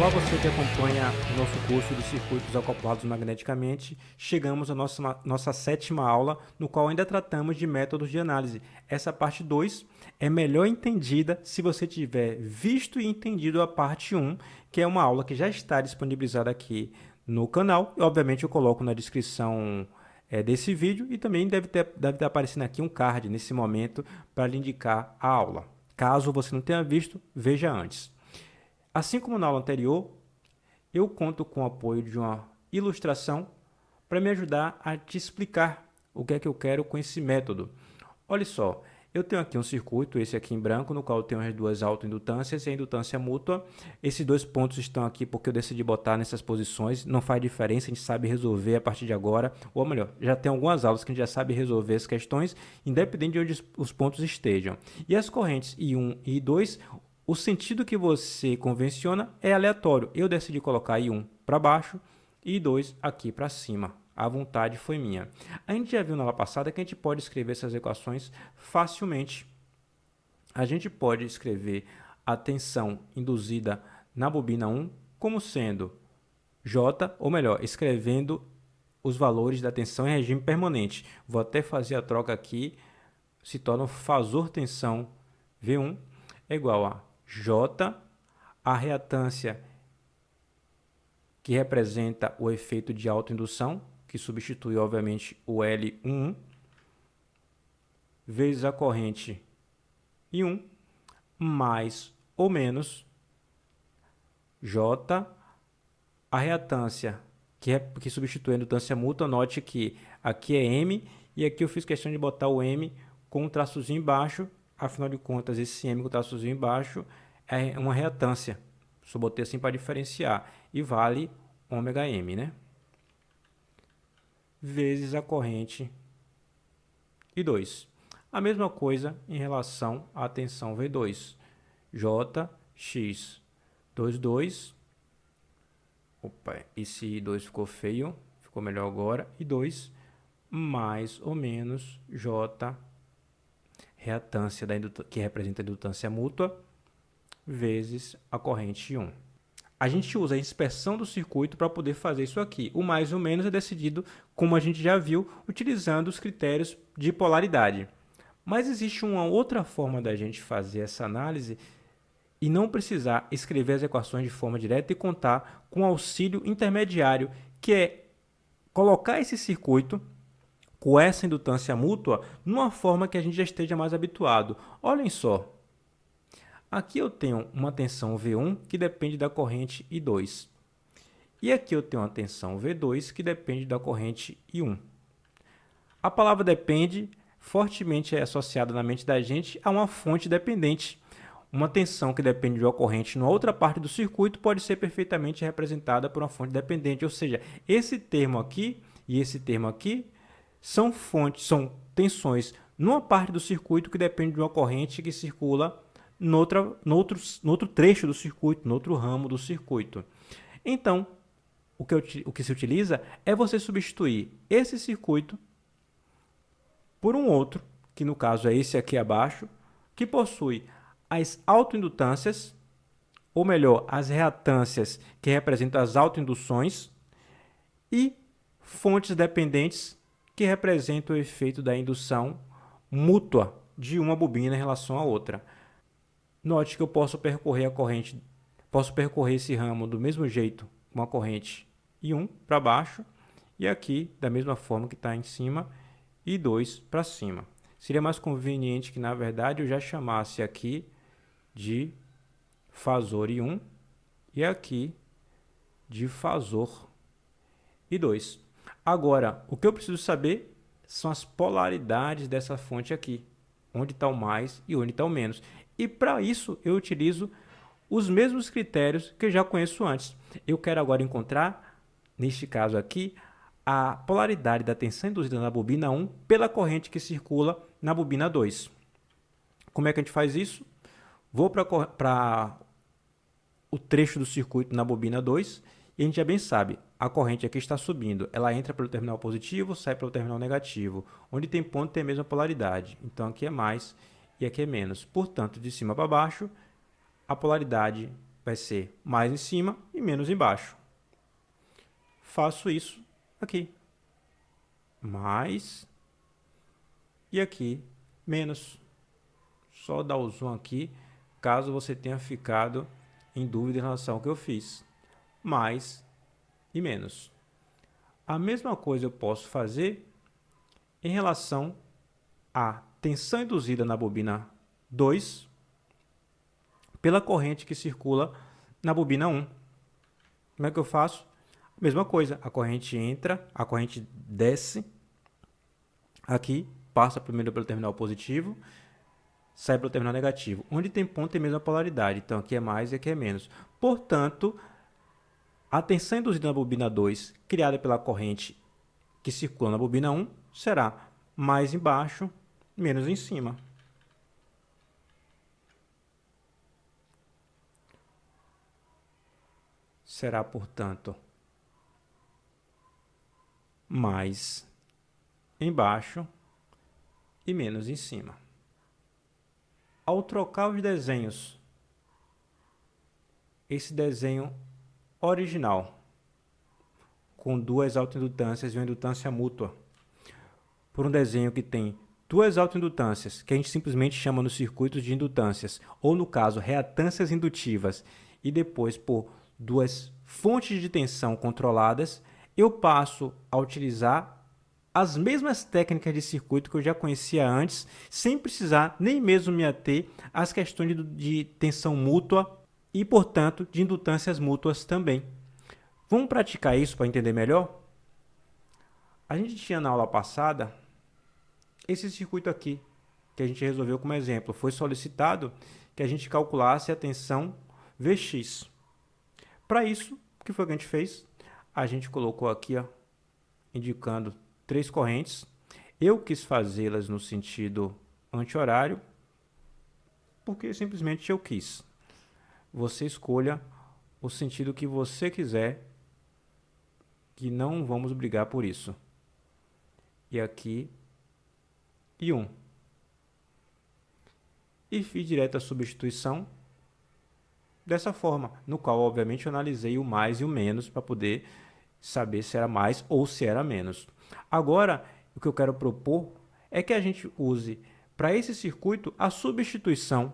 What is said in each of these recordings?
Olá, você que acompanha o nosso curso de circuitos acoplados magneticamente. Chegamos à nossa sétima aula, no qual ainda tratamos de métodos de análise. Essa parte 2 é melhor entendida se você tiver visto e entendido a parte 1, que é uma aula que já está disponibilizada aqui no canal. E, obviamente, eu coloco na descrição desse vídeo e também deve estar aparecendo aqui um card nesse momento para lhe indicar a aula. Caso você não tenha visto, veja antes. Assim como na aula anterior, eu conto com o apoio de uma ilustração para me ajudar a te explicar o que é que eu quero com esse método. Olha só, eu tenho aqui um circuito, esse aqui em branco, no qual eu tenho as duas autoindutâncias e a indutância mútua. Esses dois pontos estão aqui porque eu decidi botar nessas posições, não faz diferença, a gente sabe resolver a partir de agora, ou melhor, já tem algumas aulas que a gente já sabe resolver as questões, independente de onde os pontos estejam. E as correntes I1 e I2, o sentido que você convenciona é aleatório. Eu decidi colocar I1 para baixo e I2 aqui para cima. A vontade foi minha. A gente já viu na aula passada que a gente pode escrever essas equações facilmente. A gente pode escrever a tensão induzida na bobina 1 como sendo J, ou melhor, escrevendo os valores da tensão em regime permanente. Vou até fazer a troca aqui. Se torna o fasor tensão V1 é igual a J, a reatância que representa o efeito de autoindução, que substitui, obviamente, o L11, vezes a corrente I1, mais ou menos J, a reatância que substitui a indutância mútua. Note que aqui é M e aqui eu fiz questão de botar o M com um traçozinho embaixo. Afinal de contas, esse M com o traçozinho embaixo é uma reatância. Só botei assim para diferenciar. E vale ômega M, né? Vezes a corrente I2. A mesma coisa em relação à tensão V2. J, X, 2. Opa, esse I2 ficou feio. Ficou melhor agora. I2 mais ou menos J, reatância que representa a indutância mútua, vezes a corrente I1. A gente usa a inspeção do circuito para poder fazer isso aqui. O mais ou menos é decidido, como a gente já viu, utilizando os critérios de polaridade. Mas existe uma outra forma da gente fazer essa análise e não precisar escrever as equações de forma direta e contar com auxílio intermediário, que é colocar esse circuito com essa indutância mútua numa forma que a gente já esteja mais habituado. Olhem só. Aqui eu tenho uma tensão V1 que depende da corrente I2. E aqui eu tenho uma tensão V2 que depende da corrente I1. A palavra depende fortemente é associada na mente da gente a uma fonte dependente. Uma tensão que depende de uma corrente em outra parte do circuito pode ser perfeitamente representada por uma fonte dependente. Ou seja, esse termo aqui e esse termo aqui são tensões numa parte do circuito que depende de uma corrente que circula no outro trecho do circuito, no outro ramo do circuito. Então, o que se utiliza é você substituir esse circuito por um outro, que no caso é esse aqui abaixo, que possui as autoindutâncias, ou melhor, as reatâncias que representam as autoinduções, e fontes dependentes que representam o efeito da indução mútua de uma bobina em relação à outra. Note que eu posso percorrer esse ramo do mesmo jeito, com a corrente I1 para baixo, e aqui da mesma forma que está em cima, I2 para cima. Seria mais conveniente que, na verdade, eu já chamasse aqui de fasor I1 e aqui de fasor I2. Agora, o que eu preciso saber são as polaridades dessa fonte aqui, onde está o mais e onde está o menos. E para isso eu utilizo os mesmos critérios que eu já conheço antes. Eu quero agora encontrar, neste caso aqui, a polaridade da tensão induzida na bobina 1 pela corrente que circula na bobina 2. Como é que a gente faz isso? Vou para o trecho do circuito na bobina 2 e a gente já bem sabe, a corrente aqui está subindo. Ela entra pelo terminal positivo, sai pelo terminal negativo. Onde tem ponto tem a mesma polaridade. Então aqui é mais e aqui é menos. Portanto, de cima para baixo, a polaridade vai ser mais em cima e menos embaixo. Faço isso aqui. Mais. E aqui, menos. Só dar o zoom aqui, caso você tenha ficado em dúvida em relação ao que eu fiz. Mais e menos. A mesma coisa eu posso fazer em relação à tensão induzida na bobina 2 pela corrente que circula na bobina 1. Como é que eu faço? Mesma coisa, a corrente entra, a corrente desce aqui, passa primeiro pelo terminal positivo, sai pelo terminal negativo. Onde tem ponto tem a mesma polaridade, então aqui é mais e aqui é menos. Portanto, a tensão induzida na bobina 2, criada pela corrente que circula na bobina 1, será mais embaixo, menos em cima. Será, portanto, mais embaixo e menos em cima. Ao trocar os desenhos, esse desenho original, com duas autoindutâncias e uma indutância mútua, por um desenho que tem duas autoindutâncias, que a gente simplesmente chama nos circuitos de indutâncias, ou no caso, reatâncias indutivas, e depois por duas fontes de tensão controladas, eu passo a utilizar as mesmas técnicas de circuito que eu já conhecia antes, sem precisar nem mesmo me ater às questões de tensão mútua e, portanto, de indutâncias mútuas também. Vamos praticar isso para entender melhor? A gente tinha na aula passada esse circuito aqui, que a gente resolveu como exemplo. Foi solicitado que a gente calculasse a tensão Vx. Para isso, o que foi que a gente fez? A gente colocou aqui, ó, indicando 3 correntes. Eu quis fazê-las no sentido anti-horário, porque simplesmente eu quis. Você escolha o sentido que você quiser, que não vamos brigar por isso. E aqui, e 1. E fiz direto a substituição dessa forma, no qual, obviamente, eu analisei o mais e o menos para poder saber se era mais ou se era menos. Agora, o que eu quero propor é que a gente use para esse circuito a substituição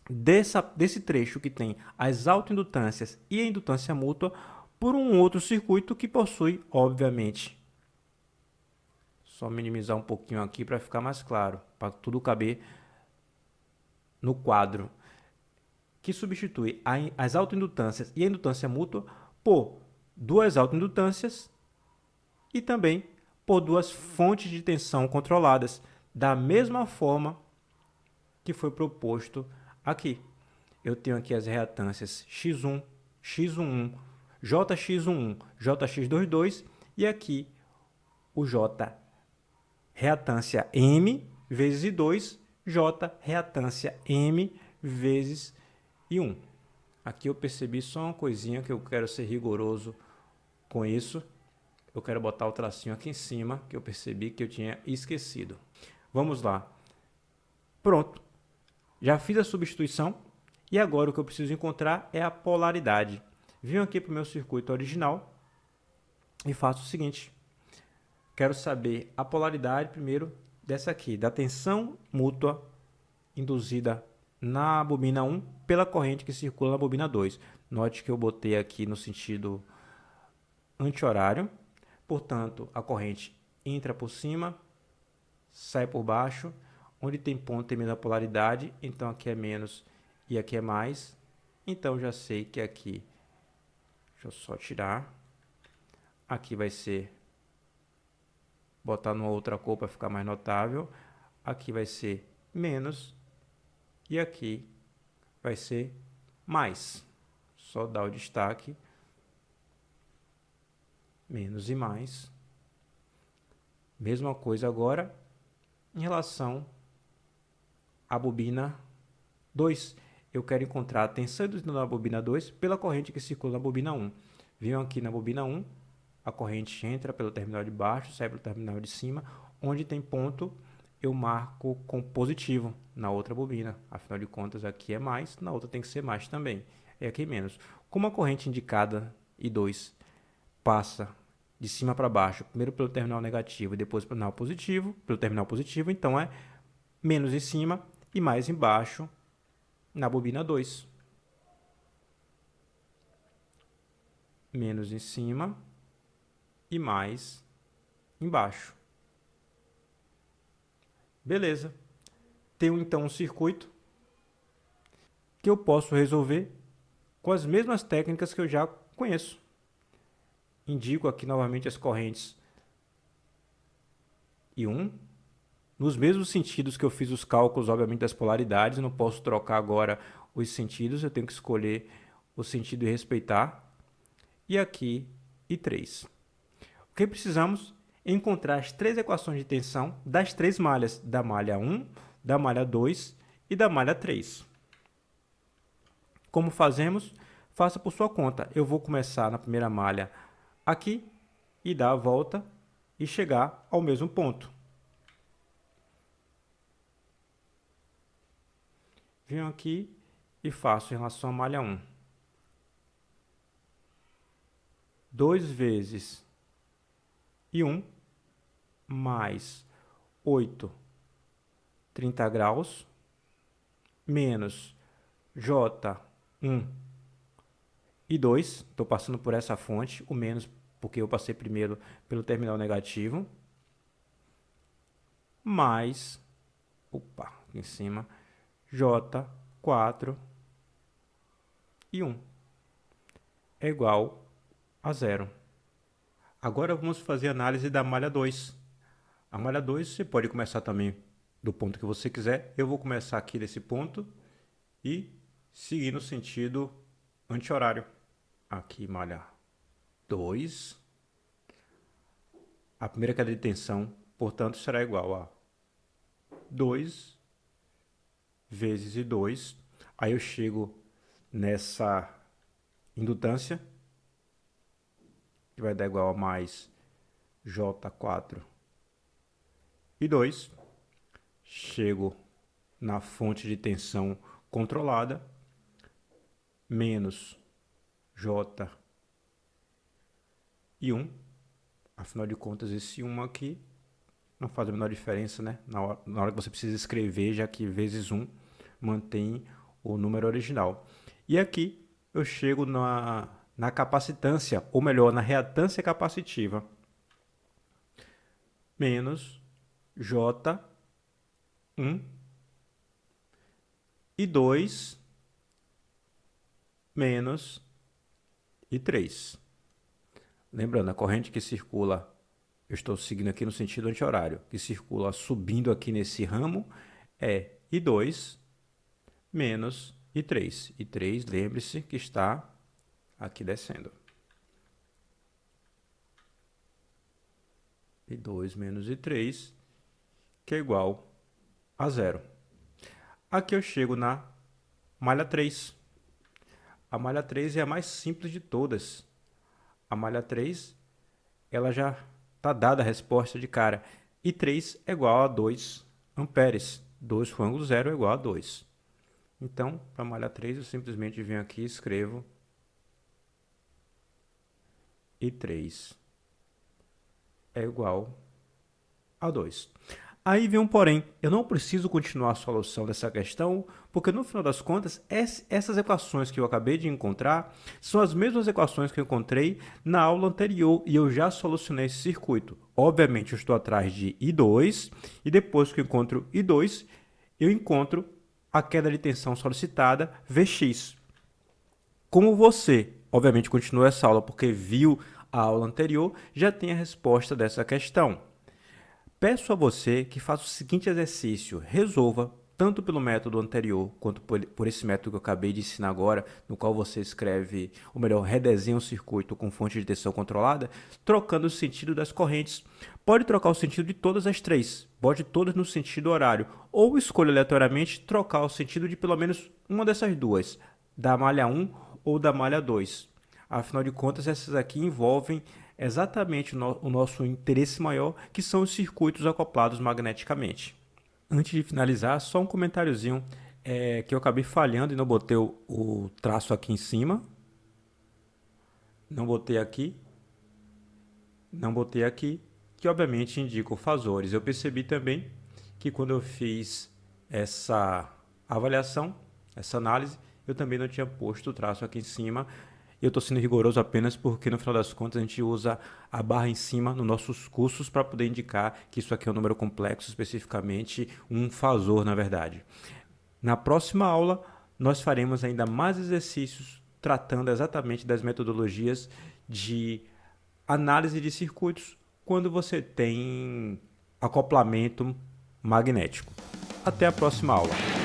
desse trecho que tem as autoindutâncias e a indutância mútua por um outro circuito que possui, obviamente, só minimizar um pouquinho aqui para ficar mais claro, para tudo caber no quadro, que substitui as autoindutâncias e a indutância mútua por duas autoindutâncias e também por duas fontes de tensão controladas, da mesma forma que foi proposto aqui. Eu tenho aqui as reatâncias X1, X11, JX11, JX22 e aqui o J reatância M vezes I2, J reatância M vezes I1. Aqui eu percebi só uma coisinha que eu quero ser rigoroso com isso. Eu quero botar o tracinho aqui em cima, que eu percebi que eu tinha esquecido. Vamos lá. Pronto. Já fiz a substituição e agora o que eu preciso encontrar é a polaridade. Venho aqui para o meu circuito original e faço o seguinte. Quero saber a polaridade primeiro dessa aqui, da tensão mútua induzida na bobina 1 pela corrente que circula na bobina 2. Note que eu botei aqui no sentido anti-horário. Portanto, a corrente entra por cima, sai por baixo. Onde tem ponto tem menos polaridade, então aqui é menos e aqui é mais. Então, já sei que aqui, deixa eu só tirar, aqui vai ser, botar numa outra cor para ficar mais notável, aqui vai ser menos e aqui vai ser mais. Só dar o destaque, menos e mais. Mesma coisa agora em relação à bobina 2. Eu quero encontrar a tensão induzida na bobina 2 pela corrente que circula na bobina 1. Venho aqui na bobina 1, a corrente entra pelo terminal de baixo, sai pelo terminal de cima. Onde tem ponto, eu marco com positivo na outra bobina. Afinal de contas, aqui é mais, na outra tem que ser mais também. é aqui menos. Como a corrente indicada I2 passa de cima para baixo, primeiro pelo terminal negativo e depois pelo terminal positivo, então é menos em cima e mais embaixo na bobina 2. Menos em cima e mais embaixo. Beleza. Tenho então um circuito que eu posso resolver com as mesmas técnicas que eu já conheço. Indico aqui novamente as correntes I1, nos mesmos sentidos que eu fiz os cálculos, obviamente, das polaridades. Eu não posso trocar agora os sentidos, eu tenho que escolher o sentido e respeitar. E aqui, I3. O que precisamos é encontrar as três equações de tensão das três malhas, da malha 1, da malha 2 e da malha 3. Como fazemos? Faça por sua conta. Eu vou começar na primeira malha aqui e dar a volta e chegar ao mesmo ponto. Venho aqui e faço em relação à malha 1. 2 vezes I1 mais 8, 30 graus, menos J1 e 2, estou passando por essa fonte, o menos porque eu passei primeiro pelo terminal negativo, mais, aqui em cima, J4 e 1 é igual a 0. Agora vamos fazer a análise da malha 2. A malha 2 você pode começar também do ponto que você quiser. Eu vou começar aqui desse ponto e seguir no sentido anti-horário. Aqui malha 2. A primeira queda de tensão, portanto, será igual a 2 vezes I2. Aí eu chego nessa indutância, que vai dar igual a mais J4 e 2. Chego na fonte de tensão controlada, menos J e 1. Afinal de contas, esse 1 aqui não faz a menor diferença, né? Na hora que você precisa escrever, já que vezes 1 mantém o número original. E aqui eu chego na capacitância, ou melhor, na reatância capacitiva, menos J1 e 2 menos I3. Lembrando, a corrente que circula, eu estou seguindo aqui no sentido anti-horário, que circula subindo aqui nesse ramo, é I2 menos I3. I3, lembre-se que está aqui descendo. I2 menos I3, que é igual a 0. Aqui eu chego na malha 3. A malha 3 é a mais simples de todas. A malha 3, ela já está dada a resposta de cara. I3 é igual a 2 amperes. 2 com ângulo 0 é igual a 2. Então, para a malha 3, eu simplesmente venho aqui e escrevo I3 é igual a 2. Aí vem um porém, eu não preciso continuar a solução dessa questão, porque no final das contas, essas equações que eu acabei de encontrar são as mesmas equações que eu encontrei na aula anterior e eu já solucionei esse circuito. Obviamente, eu estou atrás de I2 e depois que eu encontro I2, eu encontro a queda de tensão solicitada Vx. Como você, obviamente, continuou essa aula porque viu a aula anterior, já tem a resposta dessa questão. Peço a você que faça o seguinte exercício, resolva tanto pelo método anterior quanto por esse método que eu acabei de ensinar agora, no qual você escreve, ou melhor, redesenha o circuito com fonte de tensão controlada, trocando o sentido das correntes. Pode trocar o sentido de todas as três, bote todas no sentido horário, ou escolha aleatoriamente trocar o sentido de pelo menos uma dessas duas, da malha 1 ou da malha 2. Afinal de contas, essas aqui envolvem exatamente o nosso interesse maior, que são os circuitos acoplados magneticamente. Antes de finalizar, só um comentáriozinho. é que eu acabei falhando e não botei o traço aqui em cima. Não botei aqui. Não botei aqui, que obviamente indica o fasores. Eu percebi também que quando eu fiz essa avaliação, essa análise, eu também não tinha posto o traço aqui em cima. Eu estou sendo rigoroso apenas porque no final das contas a gente usa a barra em cima nos nossos cursos para poder indicar que isso aqui é um número complexo, especificamente um fasor, na verdade. Na próxima aula, nós faremos ainda mais exercícios tratando exatamente das metodologias de análise de circuitos quando você tem acoplamento magnético. Até a próxima aula.